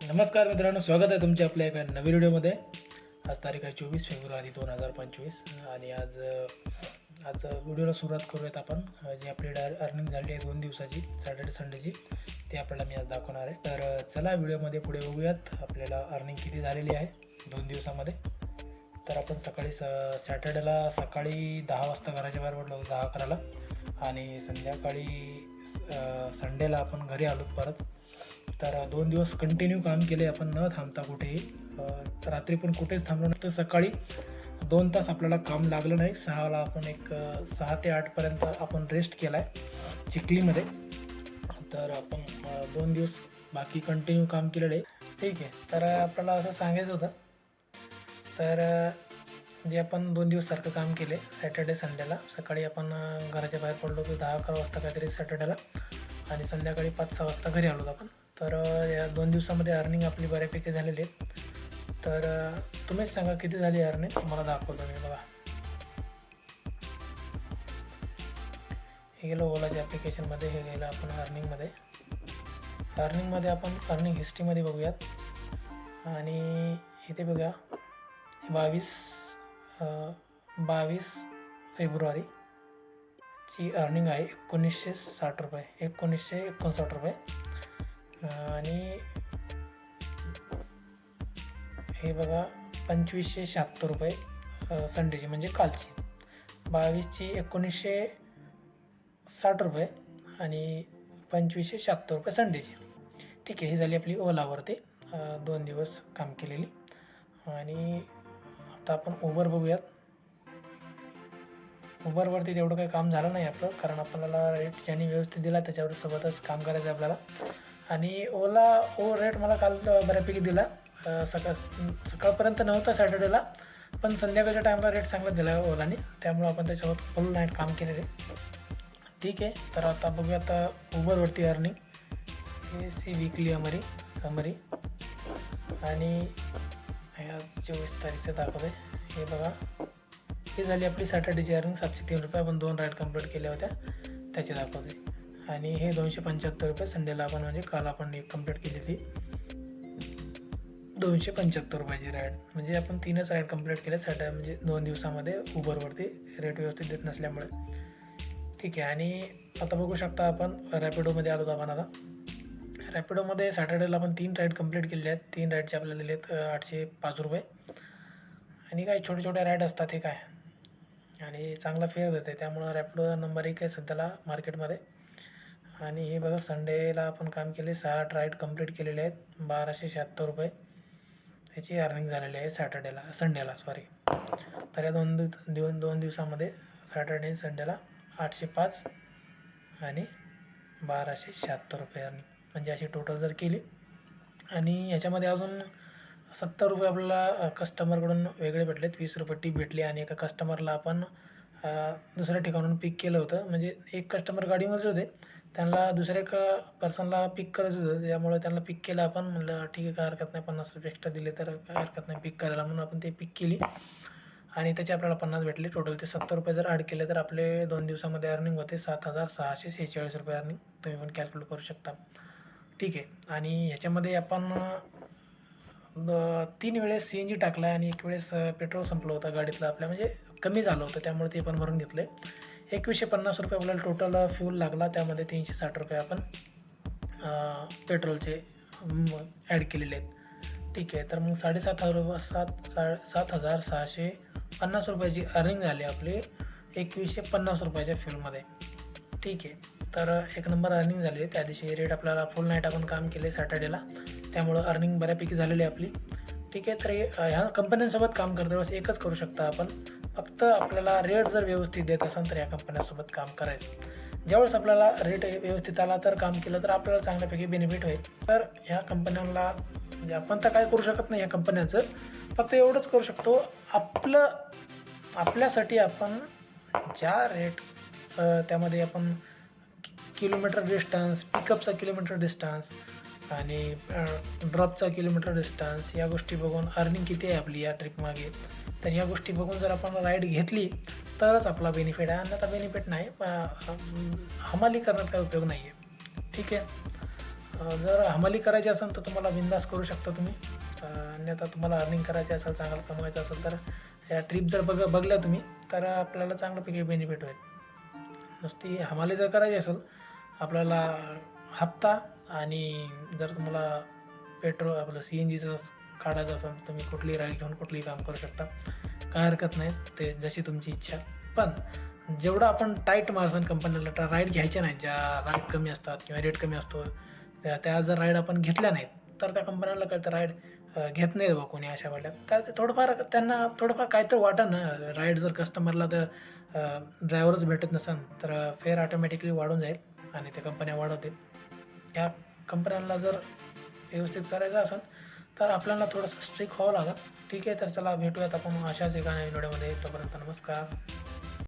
नमस्कार मित्रांनो, स्वागत आहे तुमचे आपल्या एका नवीन व्हिडिओमध्ये। आज तारीख आहे 24 फेब्रुवारी 2025 आणि आज व्हिडिओला सुरुवात करूयात आपण। जी आपली अर्निंग झाली आहे 2 दिवसाची, सॅटर्डे संडेची, ते आपल्याला मी आज दाखवणार आहे। तर चला व्हिडिओमध्ये पुढे बघूयात आपल्याला अर्निंग किती झालेली आहे 2 दिवसामध्ये। तर आपण सॅटर्डेला सकाळी 10 वाजता घराच्या बाहेर पडलो, 10-11ला, आणि संध्याकाळी संडेला आपण घरी आलो परत। तर 2 दिवस कंटिन्यू काम केले आपण, न थांबता कुठेही। रात्री पण कुठेच थांबलो नाही। तर सकाळी 2 तास आपल्याला काम लागलं नाही। 6ला आपण 6 ते 8पर्यंत आपण रेस्ट केला आहे चिखलीमध्ये। तर आपण 2 दिवस बाकी कंटिन्यू काम केलेलं आहे, ठीक आहे। तर आपल्याला असं सांगायचं होतं, तर जे आपण 2 दिवस सारखं काम केले सॅटर्डे संडेला। सकाळी आपण घराच्या बाहेर पडलो होतो 10-11 वाजता काहीतरी सॅटर्डेला, आणि संध्याकाळी 5-6 वाजता घरी आलो आपण। तर या 2 दिवसामध्ये अर्निंग आपली बऱ्यापैकी झालेली आहे। तर तुम्हीच सांगा किती झाली अर्निंग, मला दाखवतो मी। बघा, हे गेलो ओलाच्या ॲप्लिकेशनमध्ये, हे गेलं आपण अर्निंगमध्ये आपण अर्निंग हिस्ट्रीमध्ये बघूयात। आणि इथे बघा 22 फेब्रुवारीची अर्निंग आहे 1960 रुपये, 1959 रुपये। आणि हे बघा 2576 रुपये संडेची, म्हणजे कालची। 22ची 1960 रुपये आणि 2576 रुपये संडेची, ठीक आहे। ही झाली आपली ओलावरती 2 दिवस काम केलेली। आणि आता आपण उबर बघूयात। उबरवरती तेवढं काही काम झालं नाही आपलं, कारण आपल्याला रेट ज्यांनी व्यवस्थित दिला त्याच्यावर सोबतच काम करायचं आहे आपल्याला। आणि रेट मला काल बऱ्यापैकी दिला। सकाळपर्यंत नव्हता सॅटर्डेला, पण संध्याकाळच्या टाईमला रेट चांगला दिला आहे ओलाने, त्यामुळं आपण त्याच्यावर फुल नाईट काम केलेले, ठीक आहे। तर आता बघूया आता उबरवरती अर्निंग, सी वीकली समरी। आणि ह्या 24 तारीखचं दाखवत आहे, हे बघा। ही झाली आपली सॅटर्डेची अर्निंग 703 रुपये। आपण 2 राईड कंप्लीट केल्या होत्या त्याची दाखवते। आणि हे 275 रुपये संडेला आपण, म्हणजे काल आपण एक कंप्लीट केली ती 275 रुपयाची राईड, म्हणजे आपण 3च राईड कंप्लीट केले म्हणजे 2 दिवसामध्ये उबरवरती रेट व्यवस्थित देत नसल्यामुळे, ठीक आहे। आणि आता बघू शकता आपण रॅपिडोमध्ये आलो आपण। आता रॅपिडोमध्ये सॅटर्डेला आपण 3 राईड कंप्लीट केलेले आहेत। 3 राईडचे आपल्याला दिलेत 805 रुपये। आणि काही छोटे छोटे राईड असतात, हे काय, आणि चांगला फेअर देते, त्यामुळं रॅपिडो नंबर 1 आहे सध्याला मार्केटमध्ये। आणि हे बघा संडेला आपण काम केले, 6 राईड कंप्लीट केलेले आहेत, 1276 रुपये ह्याची अर्निंग झालेली आहे संडेला सॉरी। तर या 2 दिवसामध्ये सॅटर्डे आणि संडेला 805 आणि 1276 रुपये अर्निंग, म्हणजे अशी टोटल जर केली। आणि ह्याच्यामध्ये अजून 70 रुपये आपल्याला कस्टमरकडून वेगळे भेटलेत, 20 रुपये टिप भेटली। आणि एका कस्टमरला आपण दुसऱ्या ठिकाणून पिक केलं होतं, म्हणजे एक कस्टमर गाडीमध्ये होते, त्यांना दुसऱ्या एका पर्सनला पिक करायचं होतं, त्यामुळे त्यांना पिक केलं आपण। म्हणलं ठीक आहे, काय हरकत नाही, 50 रुपये एक्स्ट्रा दिले तर काय हरकत नाही पिक करायला, म्हणून आपण ते पिक केली। आणि त्याचे आपल्याला 50 भेटले। टोटल ते 70 रुपये जर ॲड केले तर आपले 2 दिवसामध्ये अर्निंग होते 7646 रुपये अर्निंग, तुम्ही पण कॅल्क्युलेट करू शकता, ठीक आहे। आणि ह्याच्यामध्ये आपण 3 वेळेस CNG टाकला आहे, आणि 1 वेळेस पेट्रोल संपलं होतं गाडीतलं आपल्या, म्हणजे कमी झालं होतं, त्यामुळे ते पण भरून घेतलं आहे। 2150 रुपये आपल्याला टोटल फ्यूल लागला, त्यामध्ये 360 रुपये आपण पेट्रोलचे ॲड केलेले आहेत, ठीक आहे। तर मग 7650 रुपयाची अर्निंग झाली आपली 2150 रुपयाच्या फ्यूलमध्ये, ठीक आहे। तर एक नंबर अर्निंग झाली आहे। त्या दिवशी रेट आपल्याला फुल नाईट आपण काम केले सॅटर्डेला, त्यामुळं अर्निंग बऱ्यापैकी झालेली आहे आपली, ठीक आहे। तर ह्या कंपन्यांसोबत काम करते वेळेस एकच करू शकता आपण, फक्त आपल्याला रेट जर व्यवस्थित देत असेल तर या कंपन्यांसोबत काम करायचं। ज्यावेळेस आपल्याला रेट व्यवस्थित आला तर काम केलं तर आपल्याला चांगल्यापैकी बेनिफिट होईल। तर ह्या कंपन्यांना, म्हणजे आपण तर काय करू शकत नाही ह्या कंपन्यांचं, फक्त एवढंच करू शकतो, आपल्यासाठी आपण ज्या रेट त्यामध्ये आपण किलोमीटर डिस्टन्स, पिकअपचा किलोमीटर डिस्टन्स आणि ड्रॉपचा किलोमीटर डिस्टन्स, या गोष्टी बघून अर्निंग किती आहे आपली या ट्रिपमागे, तर ह्या गोष्टी बघून जर आपण राईड घेतली तरच आपला बेनिफिट आहे, अन्यथा बेनिफिट नाही। हमाली करण्यात काही उपयोग नाही आहे, ठीक आहे। जर हमाली करायची असेल तर तुम्हाला बिंदास करू शकता तुम्ही. अन्यथा तुम्हाला अर्निंग करायची असेल, चांगलं कमवायचं असेल तर या ट्रिप जर बघल्या तुम्ही तर आपल्याला चांगल्यापैकी बेनिफिट होईल. नुसती हमाली जर करायची असेल आपल्याला हप्ता, आणि जर तुम्हाला पेट्रोल आपलं CNGचं काढायचं असेल तर तुम्ही कुठलीही राईड घेऊन कुठलीही काम करू शकता, काय हरकत नाही, ते जशी तुमची इच्छा. पण जेवढं आपण टाईट मार्जिन कंपनीला राईड घ्यायच्या नाहीत, ज्या राईड कमी असतात किंवा रेट कमी असतो, त्या जर राईड आपण घेतल्या नाहीत तर त्या कंपन्यांना कळतं राईड घेत नाही बा कोणी अशा वाटल्यात. तर ते त्यांना थोडंफार काहीतरी वाटतं ना, राईड जर कस्टमरला तर ड्रायव्हरच भेटत नसेल तर फेअर ऑटोमॅटिकली वाढून जाईल आणि त्या कंपन्या वाढवतील. या कंपन्यांना जर व्यवस्थित करायचं असेल तर आपल्याला थोडंसं स्ट्रिक व्हावं लागेल. ठीक आहे, तर चला भेटूयात आपण अशाच एका नवीन व्हिडिओमध्ये. तोपर्यंत नमस्कार.